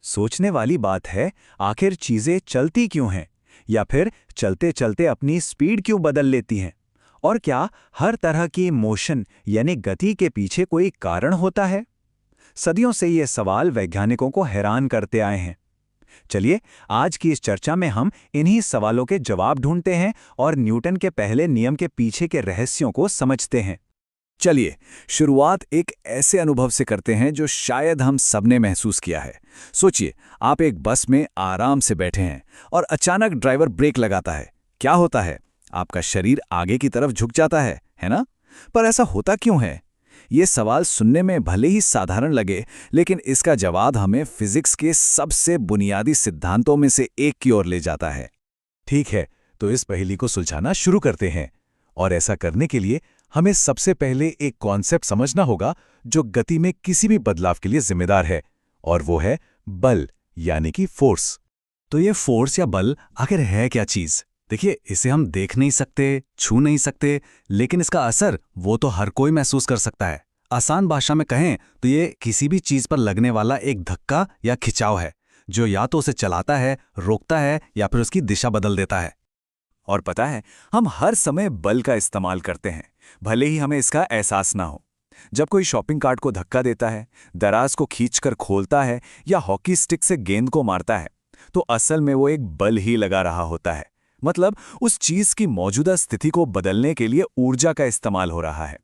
सोचने वाली बात है, आखिर चीजें चलती क्यों हैं? या फिर चलते चलते अपनी स्पीड क्यों बदल लेती हैं? और क्या हर तरह की मोशन यानी गति के पीछे कोई कारण होता है? सदियों से ये सवाल वैज्ञानिकों को हैरान करते आए हैं। चलिए, आज की इस चर्चा में हम इन्हीं सवालों के जवाब ढूंढते हैं और न्यूटन के पहले नियम के पीछे के रहस्यों को समझते हैं। चलिए, शुरुआत एक ऐसे अनुभव से करते हैं जो शायद हम सबने महसूस किया है। सोचिए, आप एक बस में आराम से बैठे हैं और अचानक ड्राइवर ब्रेक लगाता है। क्या होता है? आपका शरीर आगे की तरफ झुक जाता है ना? पर ऐसा होता क्यों है? ये सवाल सुनने में भले ही साधारण लगे, लेकिन इसका जवाब हमें फिजिक्स के सबसे बुनियादी सिद्धांतों में से एक की ओर ले जाता है। ठीक है, तो इस पहेली को सुलझाना शुरू करते हैं। और ऐसा करने के लिए हमें सबसे पहले एक कॉन्सेप्ट समझना होगा जो गति में किसी भी बदलाव के लिए जिम्मेदार है, और वो है बल, यानी कि फोर्स। तो ये फोर्स या बल आखिर है क्या चीज? देखिए, इसे हम देख नहीं सकते, छू नहीं सकते, लेकिन इसका असर वो तो हर कोई महसूस कर सकता है। आसान भाषा में कहें तो ये किसी भी चीज पर लगने वाला एक धक्का या खिंचाव है, जो या तो उसे चलाता है, रोकता है, या फिर उसकी दिशा बदल देता है। और पता है, हम हर समय बल का इस्तेमाल करते हैं, भले ही हमें इसका एहसास ना हो। जब कोई शॉपिंग कार्ट को धक्का देता है, दराज को खींचकर खोलता है या हॉकी स्टिक से गेंद को मारता है, तो असल में वो एक बल ही लगा रहा होता है। मतलब उस चीज की मौजूदा स्थिति को बदलने के लिए ऊर्जा का इस्तेमाल हो रहा है।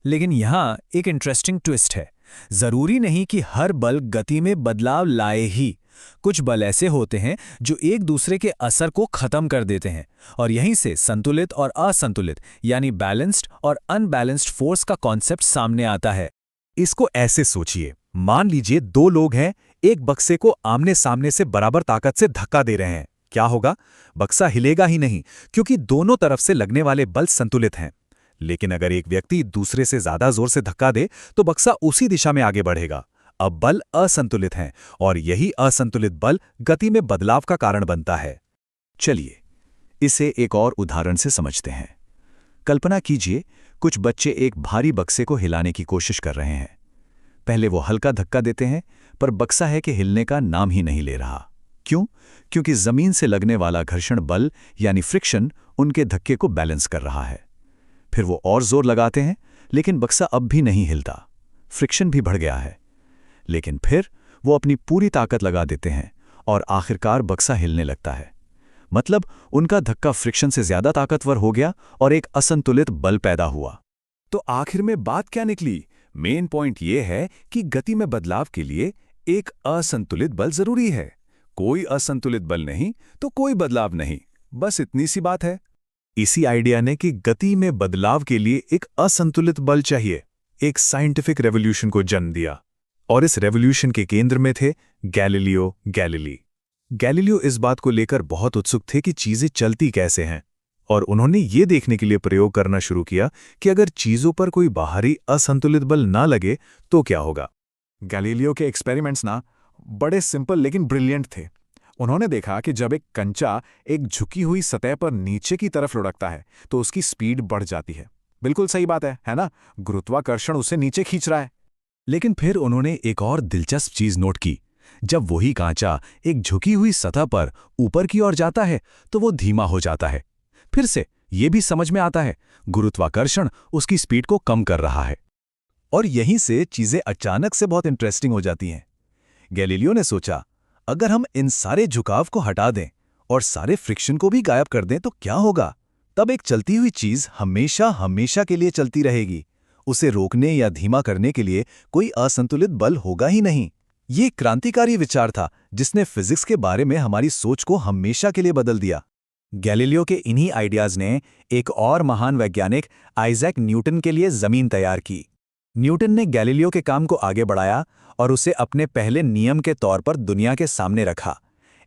लेकिन यहाँ एक इंटरेस्टिंग ट्विस्ट है। जरूरी नहीं कि हर बल गति में बदलाव लाए ही। कुछ बल ऐसे होते हैं जो एक दूसरे के असर को खत्म कर देते हैं, और यहीं से संतुलित और असंतुलित यानी बैलेंस्ड और अनबैलेंस्ड फोर्स का कॉन्सेप्ट सामने आता है। इसको ऐसे सोचिए, मान लीजिए दो लोग हैं, एक बक्से को आमने सामने से बराबर ताकत से धक्का दे रहे हैं। क्या होगा? बक्सा हिलेगा ही नहीं, क्योंकि दोनों तरफ से लगने वाले बल संतुलित हैं। लेकिन अगर एक व्यक्ति दूसरे से ज्यादा जोर से धक्का दे तो बक्सा उसी दिशा में आगे बढ़ेगा। अब बल असंतुलित हैं, और यही असंतुलित बल गति में बदलाव का कारण बनता है। चलिए, इसे एक और उदाहरण से समझते हैं। कल्पना कीजिए, कुछ बच्चे एक भारी बक्से को हिलाने की कोशिश कर रहे हैं। पहले वो हल्का धक्का देते हैं, पर बक्सा है कि हिलने का नाम ही नहीं ले रहा। क्यों? क्योंकि जमीन से लगने वाला घर्षण बल यानी फ्रिक्शन उनके धक्के को बैलेंस कर रहा है। फिर वो और जोर लगाते हैं, लेकिन बक्सा अब भी नहीं हिलता। फ्रिक्शन भी बढ़ गया है। लेकिन फिर वो अपनी पूरी ताकत लगा देते हैं, और आखिरकार बक्सा हिलने लगता है। मतलब उनका धक्का फ्रिक्शन से ज्यादा ताकतवर हो गया और एक असंतुलित बल पैदा हुआ। तो आखिर में बात क्या निकली? मेन पॉइंट ये है कि गति में बदलाव के लिए एक असंतुलित बल जरूरी है। कोई असंतुलित बल नहीं तो कोई बदलाव नहीं, बस इतनी सी बात है। इसी आइडिया ने कि गति में बदलाव के लिए एक असंतुलित बल चाहिए, एक साइंटिफिक रेवोल्यूशन को जन्म दिया। और इस रेवोल्यूशन के केंद्र में थे गैलीलियो गैलीली। गैलीलियो इस बात को लेकर बहुत उत्सुक थे कि चीजें चलती कैसे हैं, और उन्होंने ये देखने के लिए प्रयोग करना शुरू किया कि अगर चीजों पर कोई बाहरी असंतुलित बल ना लगे तो क्या होगा। गैलीलियो के एक्सपेरिमेंट्स बड़े सिंपल लेकिन ब्रिलियंट थे। उन्होंने देखा कि जब एक कंचा एक झुकी हुई सतह पर नीचे की तरफ लुढ़कता है तो उसकी स्पीड बढ़ जाती है। बिल्कुल सही बात है ना? गुरुत्वाकर्षण उसे नीचे खींच रहा है। लेकिन फिर उन्होंने एक और दिलचस्प चीज नोट की। जब वही कांचा एक झुकी हुई सतह पर ऊपर की ओर जाता है तो वो धीमा हो जाता है। फिर से ये भी समझ में आता है, गुरुत्वाकर्षण उसकी स्पीड को कम कर रहा है। और यहीं से चीजें अचानक से बहुत इंटरेस्टिंग हो जाती हैं। गैलीलियो ने सोचा, अगर हम इन सारे झुकाव को हटा दें और सारे फ्रिक्शन को भी गायब कर दें तो क्या होगा? तब एक चलती हुई चीज हमेशा हमेशा के लिए चलती रहेगी। उसे रोकने या धीमा करने के लिए कोई असंतुलित बल होगा ही नहीं। ये क्रांतिकारी विचार था जिसने फिजिक्स के बारे में हमारी सोच को हमेशा के लिए बदल दिया। गैलीलियो के इन्हीं आइडियाज ने एक और महान वैज्ञानिक आइजैक न्यूटन के लिए जमीन तैयार की। न्यूटन ने गैलीलियो के काम को आगे बढ़ाया और उसे अपने पहले नियम के तौर पर दुनिया के सामने रखा।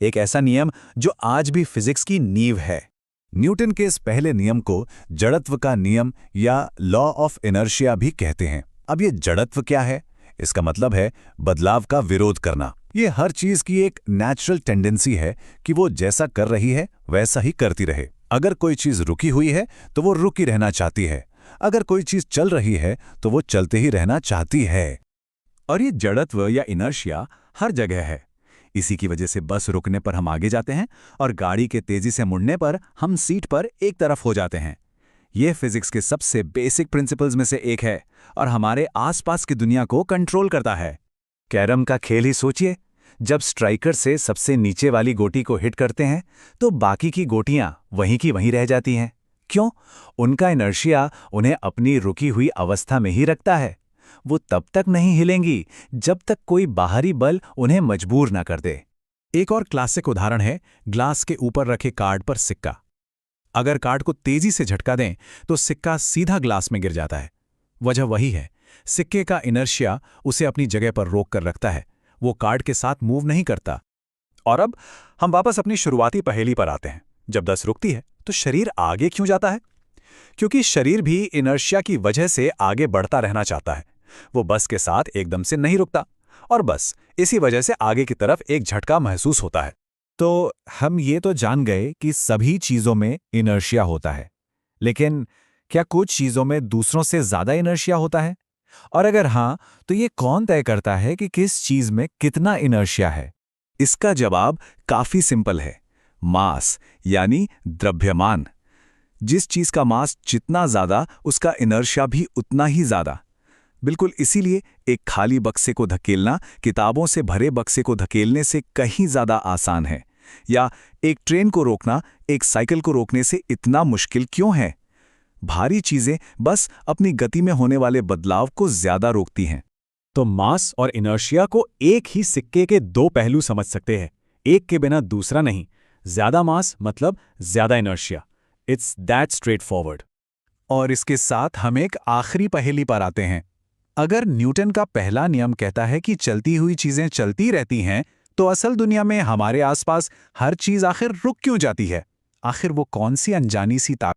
एक ऐसा नियम जो आज भी फिजिक्स की नींव है। न्यूटन के इस पहले नियम को जड़त्व का नियम या लॉ ऑफ इनर्शिया भी कहते हैं। अब ये जड़त्व क्या है? इसका मतलब है बदलाव का विरोध करना। ये हर चीज की एक नेचुरल टेंडेंसी है कि वो जैसा कर रही है वैसा ही करती रहे। अगर कोई चीज रुकी हुई है तो वो रुकी रहना चाहती है, अगर कोई चीज चल रही है तो वो चलते ही रहना चाहती है। और ये जड़त्व या इनर्शिया हर जगह है। इसी की वजह से बस रुकने पर हम आगे जाते हैं और गाड़ी के तेजी से मुड़ने पर हम सीट पर एक तरफ हो जाते हैं। ये फिजिक्स के सबसे बेसिक प्रिंसिपल्स में से एक है और हमारे आसपास की दुनिया को कंट्रोल करता है। कैरम का खेल ही सोचिए, जब स्ट्राइकर से सबसे नीचे वाली गोटी को हिट करते हैं तो बाकी की गोटियां वहीं की वहीं रह जाती हैं। क्यों? उनका इनर्शिया उन्हें अपनी रुकी हुई अवस्था में ही रखता है। वो तब तक नहीं हिलेंगी जब तक कोई बाहरी बल उन्हें मजबूर ना कर दे। एक और क्लासिक उदाहरण है ग्लास के ऊपर रखे कार्ड पर सिक्का। अगर कार्ड को तेजी से झटका दें तो सिक्का सीधा ग्लास में गिर जाता है। वजह वही है, सिक्के का इनर्शिया उसे अपनी जगह पर रोक कर रखता है, वो कार्ड के साथ मूव नहीं करता। और अब हम वापस अपनी शुरुआती पहेली पर आते हैं। जब बस रुकती है तो शरीर आगे क्यों जाता है? क्योंकि शरीर भी इनर्शिया की वजह से आगे बढ़ता रहना चाहता है। वो बस के साथ एकदम से नहीं रुकता और बस इसी वजह से आगे की तरफ एक झटका महसूस होता है। तो हम ये तो जान गए कि सभी चीजों में इनर्शिया होता है, लेकिन क्या कुछ चीजों में दूसरों से ज्यादा इनर्शिया होता है? और अगर हां, तो ये कौन तय करता है कि किस चीज में कितना इनर्शिया है? इसका जवाब काफी सिंपल है, मास यानी द्रव्यमान। जिस चीज का मास जितना ज्यादा उसका इनर्शिया भी उतना ही ज्यादा। बिल्कुल इसीलिए एक खाली बक्से को धकेलना किताबों से भरे बक्से को धकेलने से कहीं ज्यादा आसान है, या एक ट्रेन को रोकना एक साइकिल को रोकने से इतना मुश्किल क्यों है? भारी चीजें बस अपनी गति में होने वाले बदलाव को ज्यादा रोकती हैं। तो मास और इनर्शिया को एक ही सिक्के के दो पहलू समझ सकते हैं, एक के बिना दूसरा नहीं। ज्यादा मास मतलब ज्यादा inertia. It's that straight forward. और इसके साथ हम एक आखिरी पहेली पर आते हैं। अगर न्यूटन का पहला नियम कहता है कि चलती हुई चीजें चलती रहती हैं, तो असल दुनिया में हमारे आसपास हर चीज आखिर रुक क्यों जाती है? आखिर वो कौन सी अनजानी सी ताकत